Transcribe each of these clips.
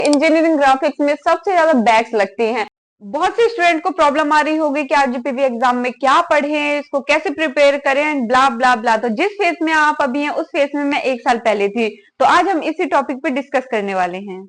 Engineering graphics में सबसे ज्यादा बैक्स लगती हैं। बहुत से स्टूडेंट को प्रॉब्लम आ रही होगी कि आरजीपीवी एग्जाम में क्या पढ़ें, इसको कैसे प्रिपेयर करें, ब्ला ब्ला ब्ला। तो जिस फेज में आप अभी हैं उस फेज में मैं एक साल पहले थी, तो आज हम इसी टॉपिक पे डिस्कस करने वाले हैं।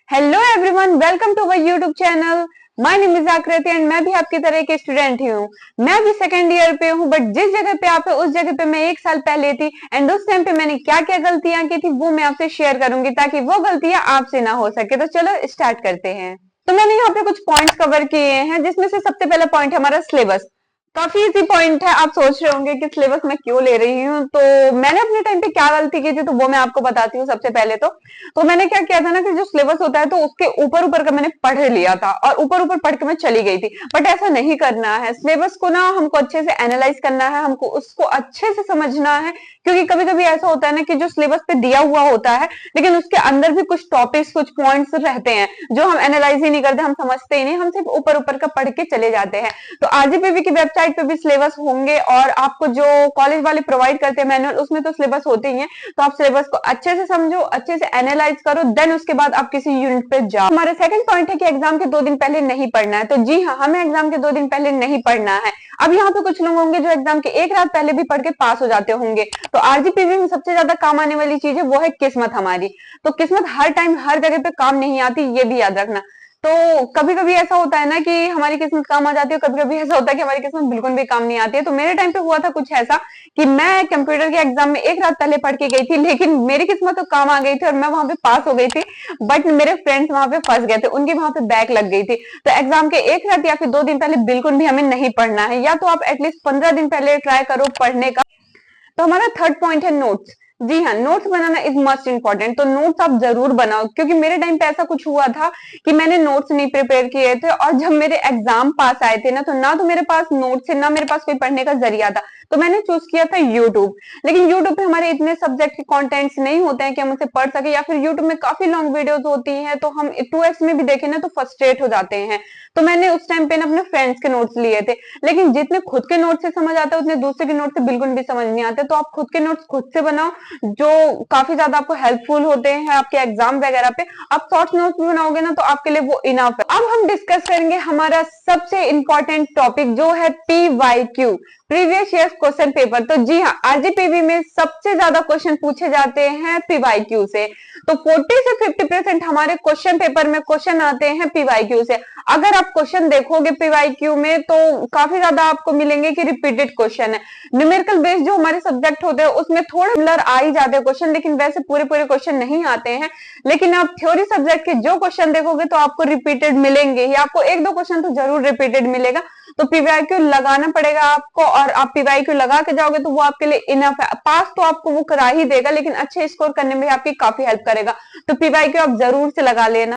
Hello everyone, welcome to our YouTube channel. My name is Aakriti and मैं भी आपकी तरह के स्टूडेंट ही हूँ। मैं भी सेकंड ईयर पे हूँ, बट जिस जगह पे आप है उस जगह पे मैं एक साल पहले थी एंड उस टाइम पे मैंने क्या क्या गलतियां की थी वो मैं आपसे शेयर करूंगी ताकि वो गलतियां आपसे ना हो सके। तो चलो स्टार्ट करते हैं। तो मैंने यहाँ पे कुछ पॉइंट्स कवर किए हैं, जिसमें से सबसे पहला पॉइंट है हमारा सिलेबस। काफी इजी पॉइंट है। आप सोच रहे होंगे कि सिलेबस मैं क्यों ले रही हूँ, तो मैंने अपने टाइम पे क्या गलती की थी तो वो मैं आपको बताती हूँ। सबसे पहले तो मैंने क्या किया था ना कि जो सिलेबस होता है तो उसके ऊपर ऊपर का मैंने पढ़ लिया था और ऊपर ऊपर पढ़ के मैं चली गई थी। बट ऐसा नहीं करना है। सिलेबस को ना हमको अच्छे से एनालाइज करना है, हमको उसको अच्छे से समझना है, क्योंकि कभी कभी ऐसा होता है ना कि जो सिलेबस पे दिया हुआ होता है लेकिन उसके अंदर भी कुछ टॉपिक्स, कुछ पॉइंट्स रहते हैं जो हम एनालाइज ही नहीं करते, हम समझते ही नहीं, हम सिर्फ ऊपर ऊपर का पढ़ के चले जाते हैं। तो आरजीपीवी की वेबसाइट पे भी सिलेबस होंगे और आपको जो कॉलेज वाले प्रोवाइड करते हैं मैनुअल, उसमें तो सिलेबस होते ही हैं। तो आप सिलेबस को अच्छे से समझो, अच्छे से एनालाइज करो, देन उसके बाद आप किसी यूनिट पे जाओ। हमारा सेकंड पॉइंट है कि एग्जाम के 2 दिन पहले नहीं पढ़ना है। तो जी हाँ, हमें एग्जाम के 2 दिन पहले नहीं पढ़ना है। अब यहाँ पे कुछ लोग होंगे जो एग्जाम के एक रात पहले भी पढ़ के पास हो जाते होंगे। तो आरजीपीवी में सबसे ज्यादा काम आने वाली चीज है वो है किस्मत हमारी। तो किस्मत हर टाइम हर जगह पे काम नहीं आती, ये भी याद रखना। तो कभी कभी ऐसा होता है ना कि हमारी किस्मत काम आ जाती है, कभी कभी ऐसा होता है कि हमारी किस्मत बिल्कुल भी काम नहीं आती है। तो मेरे टाइम पे हुआ था कुछ ऐसा कि मैं कंप्यूटर के एग्जाम में एक रात पहले पढ़ के गई थी, लेकिन मेरी किस्मत तो काम आ गई थी और मैं वहां पे पास हो गई थी। बट मेरे फ्रेंड्स वहां पे फंस गए थे, उनकी वहां पे बैक लग गई थी। तो एग्जाम के एक रात या फिर 2 दिन पहले बिल्कुल भी हमें नहीं पढ़ना है, या तो आप एटलीस्ट 15 दिन पहले ट्राई करो पढ़ने का। तो हमारा थर्ड पॉइंट है नोट्स। जी हाँ, notes banana is must important. तो नोट्स आप जरूर बनाओ, क्योंकि मेरे टाइम पे ऐसा कुछ हुआ था कि मैंने नोट्स नहीं प्रिपेयर किए थे और जब मेरे एग्जाम पास आए थे ना तो मेरे पास नोट्स थे, ना मेरे पास कोई पढ़ने का जरिया था। तो मैंने चूज किया था यूट्यूब। लेकिन यूट्यूब पे हमारे इतने सब्जेक्ट के कंटेंट्स नहीं होते हैं कि हम उसे पढ़ सके, या फिर यूट्यूब में काफी लॉन्ग वीडियोस होती हैं तो हम 2x में भी देखें ना तो फ्रस्ट्रेट हो जाते हैं। तो मैंने उस टाइम पे ना अपने फ्रेंड्स के नोट्स लिए थे, लेकिन जितने खुद के नोट से समझ आता है उतने दूसरे के नोट से बिल्कुल भी समझ नहीं आते। तो आप खुद के नोट्स खुद से बनाओ, जो काफी ज्यादा आपको हेल्पफुल होते हैं आपके एग्जाम वगैरह पे। आप शॉर्ट नोट्स बनाओगे ना तो आपके लिए वो इनफ है। अब हम डिस्कस करेंगे हमारा सबसे इंपॉर्टेंट टॉपिक जो है PYQ, previous year question paper. तो जी हाँ, आरजीपीवी में सबसे ज्यादा क्वेश्चन पूछे जाते हैं पीवाईक्यू से। तो 40 से 50% हमारे क्वेश्चन पेपर में क्वेश्चन आते हैं पीवाईक्यू से। अगर आप क्वेश्चन देखोगे पीवाईक्यू में तो काफी ज्यादा आपको मिलेंगे कि रिपीटेड क्वेश्चन है। न्यूमेरिकल बेस्ड जो हमारे सब्जेक्ट होते हैं उसमें थोड़े सिमिलर आ ही जाते हैं क्वेश्चन, लेकिन वैसे पूरे पूरे क्वेश्चन नहीं आते हैं। लेकिन आप थ्योरी सब्जेक्ट के जो क्वेश्चन देखोगे तो आपको रिपीटेड मिलेंगे ही, आपको 1-2 क्वेश्चन तो जरूर रिपीटेड मिलेगा। तो पीवाईक्यू लगाना पड़ेगा आपको, और आप पीवाईक्यू लगा के जाओगे तो वो आपके लिए इनफ है। पास तो आपको वो करा ही देगा, लेकिन अच्छे स्कोर करने में आपकी काफी हेल्प करेगा। तो पीवाईक्यू आप जरूर से लगा लेना।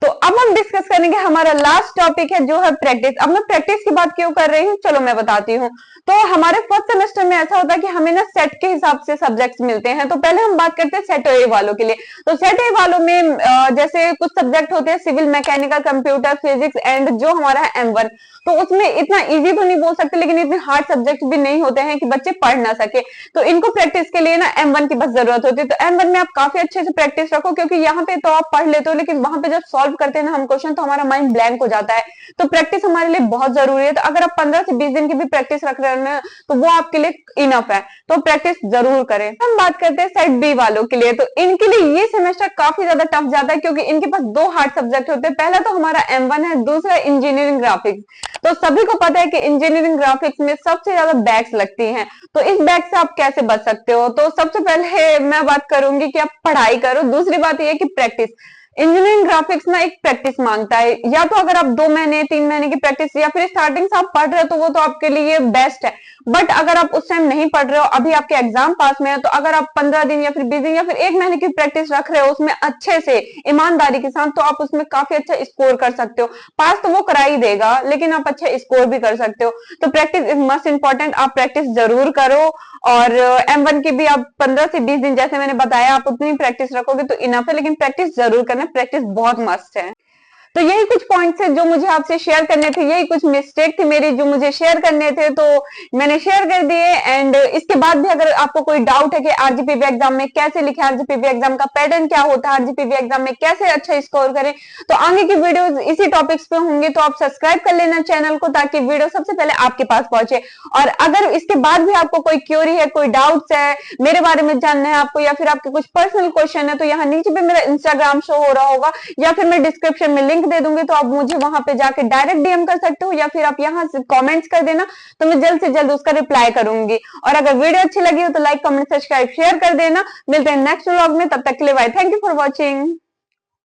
तो अब हम डिस्कस करेंगे हमारा लास्ट टॉपिक है जो है प्रैक्टिस। अब मैं प्रैक्टिस की बात क्यों कर रही हूँ, चलो मैं बताती हूँ। तो हमारे फर्स्ट सेमेस्टर में ऐसा होता है कि हमें ना सेट के हिसाब से सब्जेक्ट्स मिलते हैं। तो पहले हम बात करते हैं सेट ए वालों के लिए। तो सेट ए वालों में जैसे कुछ सब्जेक्ट होते हैं civil, mechanical, computer, physics and जो हमारा है M1। तो उसमें इतना इजी तो नहीं बोल सकते, लेकिन इतने हार्ड सब्जेक्ट भी नहीं होते हैं कि बच्चे पढ़ ना सके। तो इनको प्रैक्टिस के लिए ना M1 की बस जरूरत होती है। तो M1 में आप काफी अच्छे से प्रैक्टिस रखो, क्योंकि यहाँ पे तो आप पढ़ लेते हो लेकिन वहां पे जब सॉल्व करते हैं ना हम क्वेश्चन तो हमारा माइंड ब्लैंक हो जाता है। तो प्रैक्टिस हमारे लिए बहुत जरूरी है। तो अगर आप 15 से 20 दिन की भी प्रैक्टिस रख रहे हो ना तो वो आपके लिए इनफ है। तो प्रैक्टिस जरूर करें। हम बात करते हैं सेट बी वालों के लिए। तो इनके लिए ये सेमेस्टर काफी ज्यादा टफ जाता है, क्योंकि इनके पास 2 हार्ड सब्जेक्ट होते हैं। पहला तो हमारा M1 है, दूसरा इंजीनियरिंग ग्राफिक्स। तो सभी को पता है कि इंजीनियरिंग ग्राफिक्स में सबसे ज्यादा बैक्स लगती हैं। तो इस बैक से आप कैसे बच सकते हो, तो सबसे पहले मैं बात करूंगी कि आप पढ़ाई करो। दूसरी बात यह है कि प्रैक्टिस। इंजीनियरिंग ग्राफिक्स ना एक प्रैक्टिस मांगता है, या तो अगर आप 2 महीने 3 महीने की प्रैक्टिस या फिर स्टार्टिंग से आप पढ़ रहे हो तो वो तो आपके लिए बेस्ट है। बट अगर आप उस टाइम नहीं पढ़ रहे हो, अभी आपके एग्जाम पास में है, तो अगर आप 15 दिन या फिर 20 दिन या फिर 1 महीने की प्रैक्टिस रख रहे हो उसमें अच्छे से ईमानदारी के साथ, तो आप उसमें काफी अच्छा स्कोर कर सकते हो। पास तो वो करा ही देगा, लेकिन आप अच्छा स्कोर भी कर सकते हो। तो प्रैक्टिस इज मस्ट इंपॉर्टेंट, आप प्रैक्टिस जरूर करो। और M1 की भी आप 15 से 20 दिन जैसे मैंने बताया आप उतनी प्रैक्टिस रखोगे तो इनफ है, लेकिन प्रैक्टिस जरूर करना, प्रैक्टिस बहुत मस्ट है। तो यही कुछ पॉइंट्स है जो मुझे आपसे शेयर करने थे, यही कुछ मिस्टेक थी मेरी जो मुझे शेयर करने थे, तो मैंने शेयर कर दिए। एंड इसके बाद भी अगर आपको कोई डाउट है कि आरजीपीवी एग्जाम में कैसे लिखे, आरजीपीवी एग्जाम का पैटर्न क्या होता है, आरजीपीवी एग्जाम में कैसे अच्छा स्कोर करें, तो आगे की वीडियोस इसी टॉपिक्स पे होंगे, तो आप सब्सक्राइब कर लेना चैनल को ताकि वीडियो सबसे पहले आपके पास पहुंचे। और अगर इसके बाद भी आपको कोई क्यूरी है, कोई डाउट्स है, मेरे बारे में जानना है आपको, या फिर आपके कुछ पर्सनल क्वेश्चन है, तो यहाँ नीचे पे मेरा इंस्टाग्राम शो हो रहा होगा या फिर मैं डिस्क्रिप्शन में लिंक दे दूंगी, तो आप मुझे वहां पे जाके डायरेक्ट डीएम कर सकते हो या फिर आप यहाँ से कमेंट्स कर देना, तो मैं जल्द से जल्द उसका रिप्लाई करूंगी। और अगर वीडियो अच्छी लगी हो तो लाइक, कमेंट, सब्सक्राइब, शेयर कर देना। मिलते हैं नेक्स्ट व्लॉग में, तब तक के लिए bye, thank you for watching.